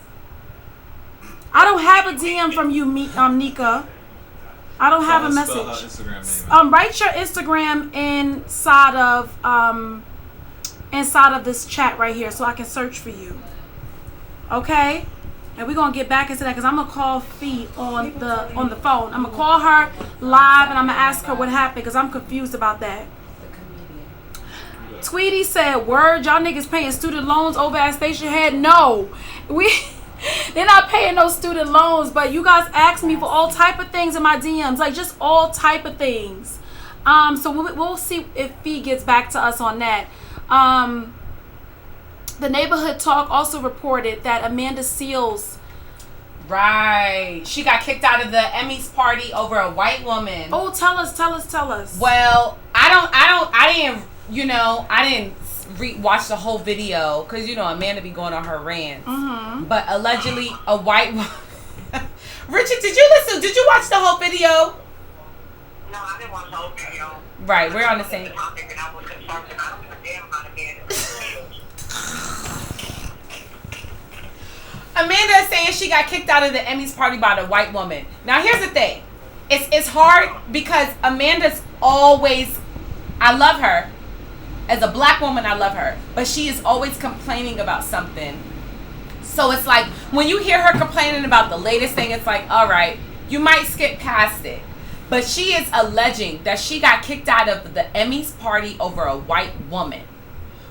I don't have a DM from you, Nika. I don't have a message. Write your Instagram inside of this chat right here, so I can search for you. Okay, and we're gonna get back into that because I'm gonna call Fee on the phone. I'm gonna call her live and I'm gonna ask her what happened because I'm confused about that. Tweety said, "Word, y'all niggas paying student loans over at Station Head." No, they're not paying no student loans, but you guys ask me for all type of things in my DMs, like just all type of things. So we'll see if Fee gets back to us on that. The Neighborhood Talk also reported that Amanda Seales, right, she got kicked out of the Emmys party over a white woman. Oh, tell us. Well, I didn't watch the whole video because Amanda be going on her rants. Mm-hmm. But allegedly, a white woman. Richard, did you watch the whole video? No, I didn't watch the whole video. Right, we're on the same. Amanda is saying she got kicked out of the Emmys party by the white woman. Now, here's the thing. It's hard because Amanda's always, I love her. As a black woman, I love her. But she is always complaining about something. So it's like, when you hear her complaining about the latest thing, it's like, all right, you might skip past it. But she is alleging that she got kicked out of the Emmys party over a white woman.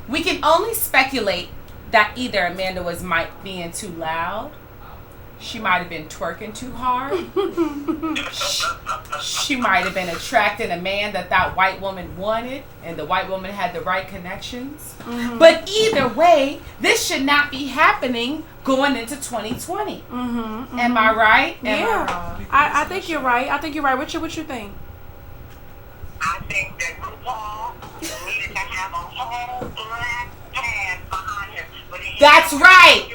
We can only speculate that either Amanda might being too loud, she might have been twerking too hard, she might have been attracting a man that white woman wanted, and the white woman had the right connections. Mm-hmm. But either way, this should not be happening going into 2020. Mm-hmm, mm-hmm. Am I right? I think you're right. What you think? I think that RuPaul needed to have a whole black pad behind him. That's right.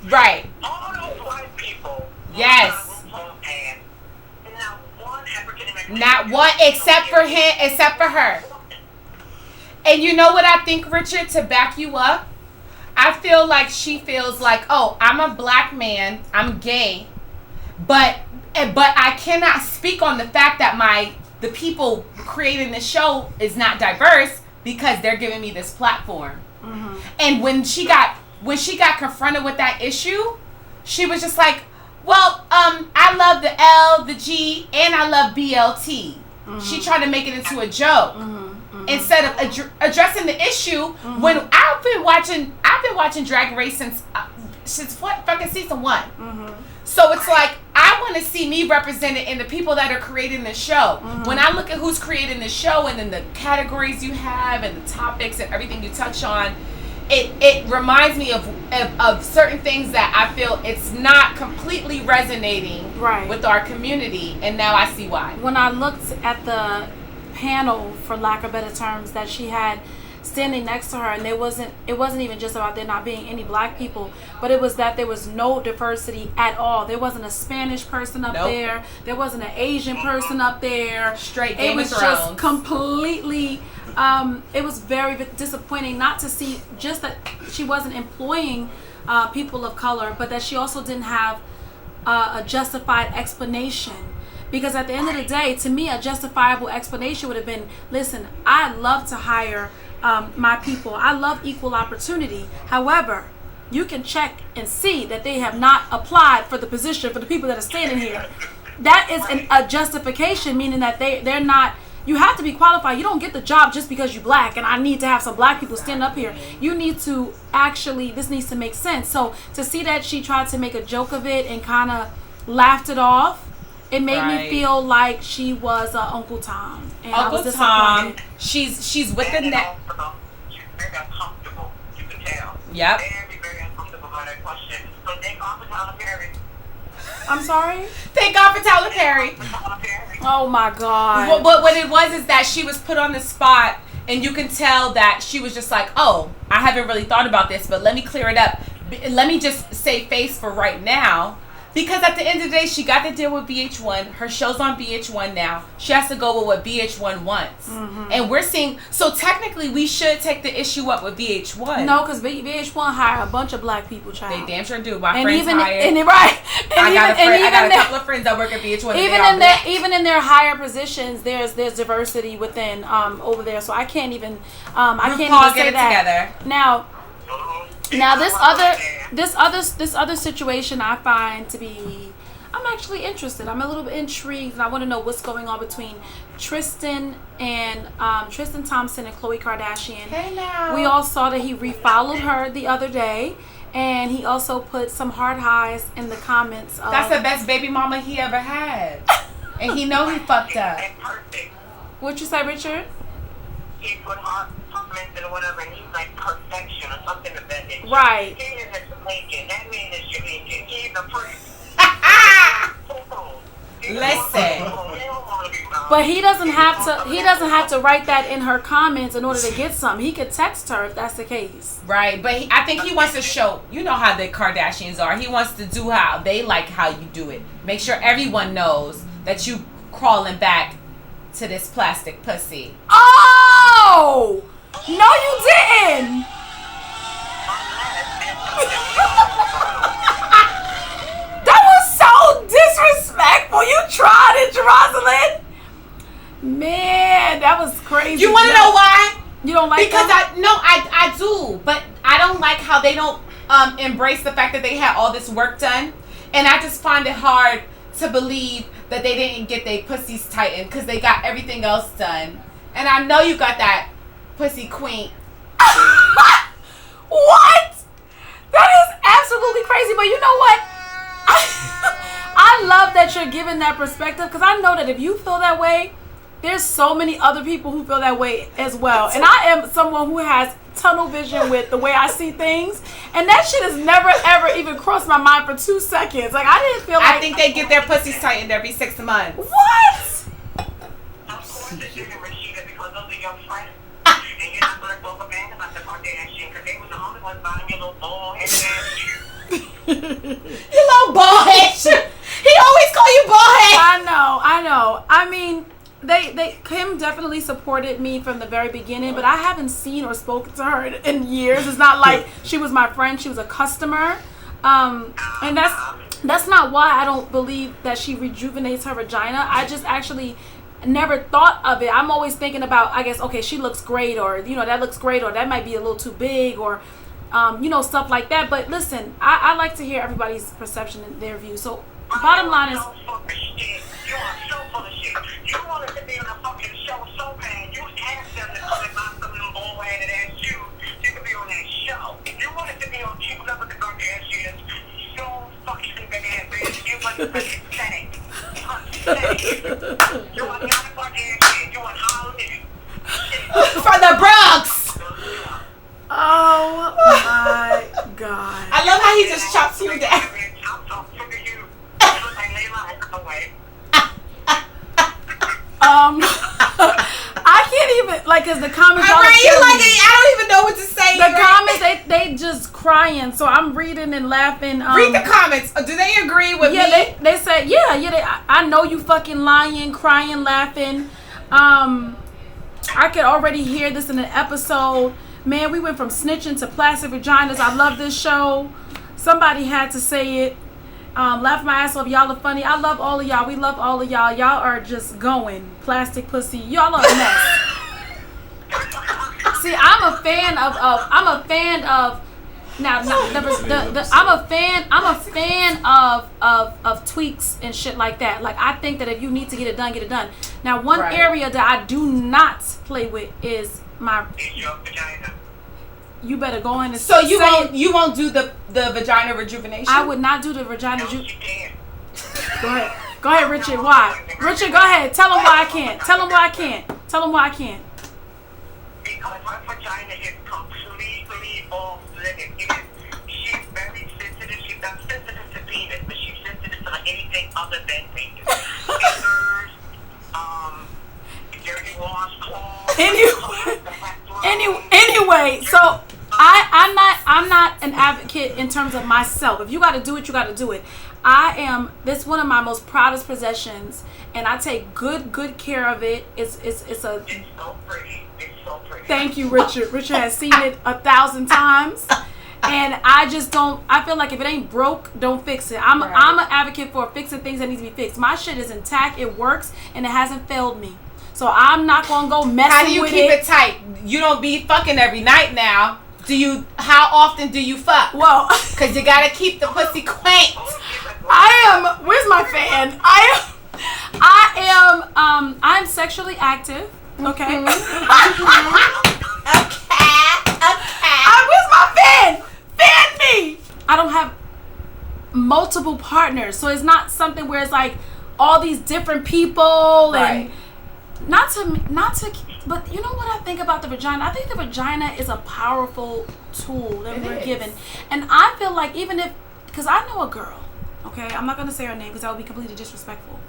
Right. All those white people. Yes. Not one except for her. And you know what I think, Richard, to back you up? I feel like she feels like, oh, I'm a black man, I'm gay, but I cannot speak on the fact that the people creating the show is not diverse because they're giving me this platform. Mm-hmm. And when she got confronted with that issue, she was just like, well, I love the L, the G, and I love BLT. Mm-hmm. She tried to make it into a joke. Mm-hmm. Instead of addressing the issue. Mm-hmm. When I've been watching Drag Race since fucking season 1. Mm-hmm. So it's like, I want to see me represented in the people that are creating the show. Mm-hmm. When I look at who's creating the show and then the categories you have and the topics and everything you touch on, it reminds me of certain things that I feel it's not completely resonating with our community, and now I see why. When I looked at the panel, for lack of better terms, that she had standing next to her, and it wasn't even just about there not being any black people, but it was that there was no diversity at all. There wasn't a Spanish person up there. There wasn't an Asian person up there. Straight Game of Thrones. It was just completely. It was very disappointing not to see just that she wasn't employing people of color, but that she also didn't have a justified explanation. Because at the end of the day, to me, a justifiable explanation would have been, listen, I love to hire my people. I love equal opportunity. However, you can check and see that they have not applied for the position for the people that are standing here. That is a justification, meaning that they're not You have to be qualified. You don't get the job just because you're black, and I need to have some black people stand up here. You need to actually, this needs to make sense. So to see that she tried to make a joke of it and kind of laughed it off, it made me feel like she was Uncle Tom. And Uncle Tom, she's with the net. She's very uncomfortable. You can tell. Yep. Very, very uncomfortable by that question. So thank God for Tyler Perry. I'm sorry? Thank God for Tyler Perry. Oh my God. But what it was is that she was put on the spot, and you can tell that she was just like, oh, I haven't really thought about this, but let me clear it up. Let me just save face for right now. Because at the end of the day, she got to deal with VH1. Her show's on VH1 now. She has to go with what VH1 wants. Mm-hmm. And we're seeing... So technically, we should take the issue up with VH1. No, because VH1 hire a bunch of black people, child. They damn sure do. My friends hire... Right. I got a couple of friends that work at VH1. Even in their higher positions, there's diversity within over there. So I can't even... I can't even say that. Together. Now this other situation I find to be, I'm actually interested. I'm a little bit intrigued, and I want to know what's going on between Tristan Thompson and Khloe Kardashian. Hey now. We all saw that he refollowed her the other day, and he also put some hard highs in the comments. That's the best baby mama he ever had, and he know he fucked up. What you say, Richard? He put hard comments and whatever, and he's like perfection or something of that nature. Right. He is a Jamaican. That man is Jamaican. He's a priest. Listen. But he doesn't have to. He doesn't have to write that in her comments in order to get some. He could text her if that's the case. Right, but I think he wants to show. You know how the Kardashians are. He wants to do how they like how you do it. Make sure everyone knows that you crawling back to this plastic pussy. Oh no, you didn't. That was so disrespectful. You tried it, Jeroslyn. Man, that was crazy. You want to know why? You don't like because that? I do, but I don't like how they don't embrace the fact that they had all this work done, and I just find it hard to believe that they didn't get their pussies tightened because they got everything else done. And I know you got that pussy queen. What? That is absolutely crazy. But you know what? I love that you're giving that perspective, because I know that if you feel that way, there's so many other people who feel that way as well. And I am someone who has tunnel vision with the way I see things, and that shit has never ever even crossed my mind for 2 seconds. Like, I didn't feel like... I think they get their pussies tightened every 6 months. What? Of course they do, Rashida, because those are your friends. And you're not going to talk bad about the Kardashians, because they were the only ones buying your little bald-headed ass shoes. You little bald head shit. He always call you bald head. I know. I mean, Kim definitely supported me from the very beginning, but I haven't seen or spoken to her in years. It's not like she was my friend; she was a customer, and that's not why I don't believe that she rejuvenates her vagina. I just actually never thought of it. I'm always thinking about, I guess, okay, she looks great, or that looks great, or that might be a little too big, or stuff like that. But listen, I like to hear everybody's perception and their view. So bottom line is, You are so full of shit. You wanted to be on a fucking show so bad. You asked them to come and buy some little bald-headed ass shoes. You could be on that show. You wanted to be on Keeping Up with the Kardashians so fucking bad, bitch. It was pathetic. You are not a Kardashian. You are Hollywood. From the Bronx. oh my God. I love how he just chops you down. I can't even, like, cause the comments. I don't even know what to say. The comments, they just crying. So I'm reading and laughing. Read the comments. Do they agree with me? Yeah, they said, I know you fucking lying, crying, laughing. I could already hear this in an episode. Man, we went from snitching to plastic vaginas. I love this show. Somebody had to say it. Laugh my ass off. Y'all are funny. I love all of y'all. We love all of y'all. Y'all are just going. Plastic pussy. Y'all are a mess. See, I'm a fan of Now, I'm a fan of tweaks and shit like that. Like, I think that if you need to get it done, get it done. Now, one area that I do not play with is my. Your vagina. You better go in and so you won't do the vagina rejuvenation. I would not do the vagina. No, she can't. Go ahead, Richard. Why? Richard, go ahead. Tell him why I can't. Tell him why I can't. Tell him why I can't. Because my vagina is completely off limit. She's very sensitive. She's not sensitive to penis, but she's sensitive to like anything other than penis. Fingers, dirty wash clothes. Anyway, so I'm not an advocate in terms of myself. If you got to do it, you got to do it. This one of my most proudest possessions, and I take good care of it. It's so pretty. It's so pretty. Thank you, Richard. Richard has seen it 1,000 times. And I feel like if it ain't broke, don't fix it. I'm an advocate for fixing things that need to be fixed. My shit is intact, it works, and it hasn't failed me. So I'm not gonna go messing with it. How do you keep it tight? You don't be fucking every night now. How often do you fuck? Well, because you gotta keep the pussy quaint. Where's my fan? I'm sexually active. Okay. Okay. Where's my fan? Fan me. I don't have multiple partners, so it's not something where it's like all these different people and not to. But you know what I think about the vagina? I think the vagina is a powerful tool that we're given, and I feel like because I know a girl. Okay, I'm not gonna say her name because that would be completely disrespectful.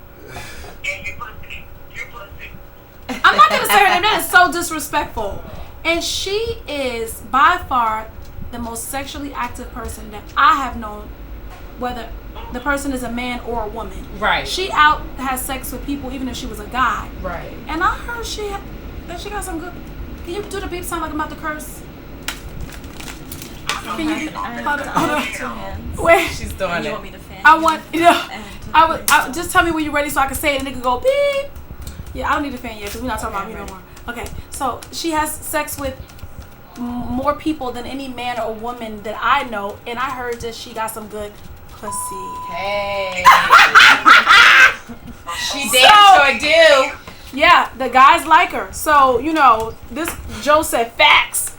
I'm not gonna say her name. That is so disrespectful. And she is by far the most sexually active person that I have known, whether the person is a man or a woman. Right. She has sex with people even if she was a guy. Right. And I heard that she got some good. Can you do the beep sound like I'm about to curse? Can you? Hold on. Wait. She's doing You it. want me to fan? I want. I just tell me when you're ready so I can say it and it can go beep. Yeah, I don't need a fan yet because we're not talking about me no more. Okay, so she has sex with more people than any man or woman that I know, and I heard that she got some good pussy. Hey. She damn sure do. Yeah, the guys like her. So, this Joe said facts.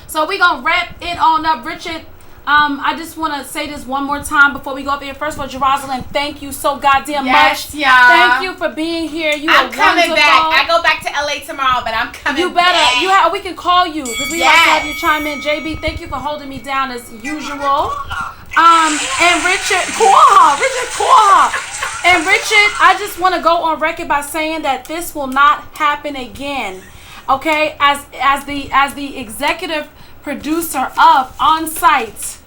So we gonna wrap it on up. Richard, I just want to say this one more time before we go up here. First of all, Jeroslyn, thank you so goddamn much. Y'all. Thank you for being here. I'm coming back. I go back to LA tomorrow, but I'm coming You better. back. We can call you because we like to have you chime in. JB, thank you for holding me down as usual. And Richard Koha. And Richard, I just want to go on record by saying that this will not happen again. Okay, as the executive producer of Onsite,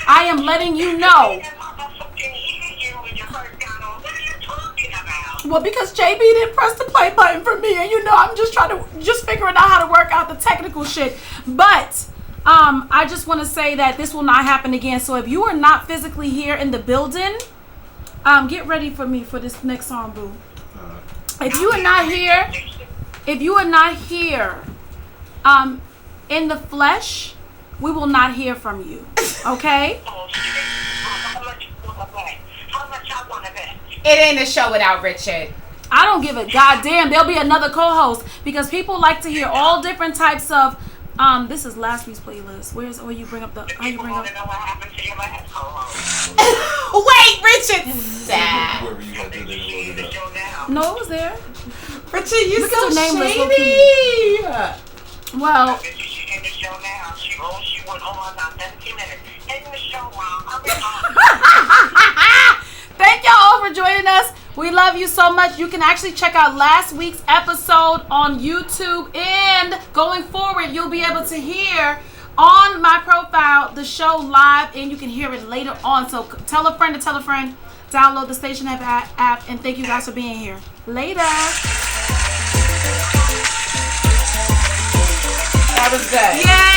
I am letting you know. Well, because JB didn't press the play button for me, and I'm just figuring out how to work out the technical shit. But I just want to say that this will not happen again. So if you are not physically here in the building, get ready for me for this next song, boo. If you are not here, in the flesh, we will not hear from you. Okay? It ain't a show without Richard. I don't give a goddamn. There'll be another co-host because people like to hear all different types of. This is last week's playlist. Where you bring up the? How you bring up? Wait, Richard. Sad. No, it was there. Richard, you Look so at the name shady. Well. In the show now. She went on about 17 minutes. In the show while Thank y'all all for joining us. We love you so much. You can actually check out last week's episode on YouTube, and going forward, you'll be able to hear on my profile the show live, and you can hear it later on. So tell a friend to tell a friend. Download the Station app, and thank you guys for being here. Later. That was good. Yay!